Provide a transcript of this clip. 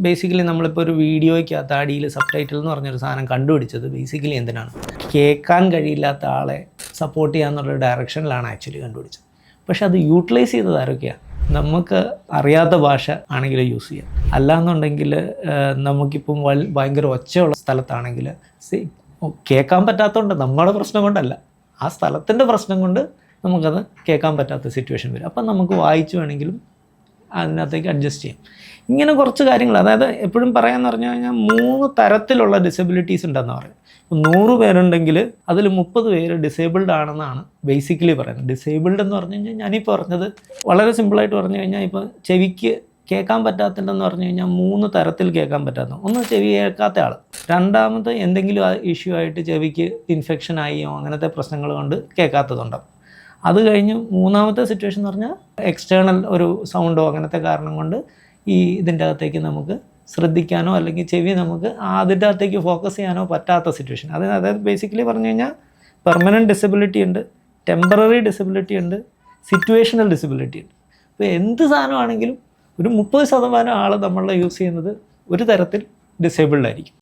Basically നമ്മളിപ്പോൾ ഒരു വീഡിയോയ്ക്കകത്ത് അടിയിൽ സബ് ടൈറ്റിൽ എന്ന് പറഞ്ഞൊരു സാധനം കണ്ടുപിടിച്ചത് ബേസിക്കലി എന്തിനാണ്, കേൾക്കാൻ കഴിയില്ലാത്ത ആളെ സപ്പോർട്ട് ചെയ്യാന്നുള്ളൊരു ഡയറക്ഷനിലാണ് ആക്ച്വലി കണ്ടുപിടിച്ചത്. പക്ഷെ അത് യൂട്ടിലൈസ് ചെയ്തത് ആരൊക്കെയാണ്? നമുക്ക് അറിയാത്ത ഭാഷ ആണെങ്കിൽ യൂസ് ചെയ്യാം, അല്ലാന്നുണ്ടെങ്കിൽ നമുക്കിപ്പം ഭയങ്കര ഒച്ചയുള്ള സ്ഥലത്താണെങ്കിൽ കേൾക്കാൻ പറ്റാത്തതുകൊണ്ട് നമ്മുടെ പ്രശ്നം കൊണ്ടല്ല, ആ സ്ഥലത്തിൻ്റെ പ്രശ്നം കൊണ്ട് നമുക്കത് കേൾക്കാൻ പറ്റാത്ത സിറ്റുവേഷൻ വരും. അപ്പം നമുക്ക് വായിച്ച് വേണമെങ്കിലും അതിനകത്തേക്ക് അഡ്ജസ്റ്റ് ചെയ്യാം. ഇങ്ങനെ കുറച്ച് കാര്യങ്ങൾ, അതായത് എപ്പോഴും പറയാമെന്ന് പറഞ്ഞു കഴിഞ്ഞാൽ 3 തരത്തിലുള്ള ഡിസബിലിറ്റീസ് ഉണ്ടെന്ന് പറയും. 100 പേരുണ്ടെങ്കിൽ അതിൽ 30 പേര് ഡിസേബിൾഡ് ആണെന്നാണ് ബേസിക്കലി പറയുന്നത്. ഡിസേബിൾഡ് എന്ന് പറഞ്ഞു കഴിഞ്ഞാൽ ഞാനീ പറഞ്ഞത് വളരെ സിമ്പിളായിട്ട് പറഞ്ഞു കഴിഞ്ഞാൽ, ഇപ്പോൾ ചെവിക്ക് കേൾക്കാൻ പറ്റാത്തില്ലെന്ന് പറഞ്ഞു കഴിഞ്ഞാൽ 3 തരത്തിൽ കേൾക്കാൻ പറ്റാത്ത. ഒന്ന്, ചെവി കേൾക്കാത്ത ആൾ. രണ്ടാമത്, എന്തെങ്കിലും ഇഷ്യൂ ആയിട്ട് ചെവിക്ക് ഇൻഫെക്ഷൻ ആയോ അങ്ങനത്തെ പ്രശ്നങ്ങൾ കൊണ്ട് കേൾക്കാത്തതുണ്ടാവും. അത് കഴിഞ്ഞ് മൂന്നാമത്തെ സിറ്റുവേഷൻ എന്ന് പറഞ്ഞാൽ എക്സ്റ്റേണൽ ഒരു സൗണ്ടോ അങ്ങനത്തെ കാരണം കൊണ്ട് ഇതിൻ്റെ അകത്തേക്ക് നമുക്ക് ശ്രദ്ധിക്കാനോ അല്ലെങ്കിൽ ചെവി നമുക്ക് അതിൻ്റെ അകത്തേക്ക് ഫോക്കസ് ചെയ്യാനോ പറ്റാത്ത സിറ്റുവേഷൻ. അതായത് ബേസിക്കലി പറഞ്ഞു കഴിഞ്ഞാൽ പെർമനൻറ്റ് ഡിസബിലിറ്റി ഉണ്ട്, ടെമ്പററി ഡിസബിലിറ്റി ഉണ്ട്, സിറ്റുവേഷണൽ ഡിസബിലിറ്റി ഉണ്ട്. ഇപ്പോൾ എന്ത് സാധനമാണെങ്കിലും ഒരു 30% ആൾ നമ്മളെ യൂസ് ചെയ്യുന്നത് ഒരു തരത്തിൽ ഡിസേബിൾഡ് ആയിരിക്കും.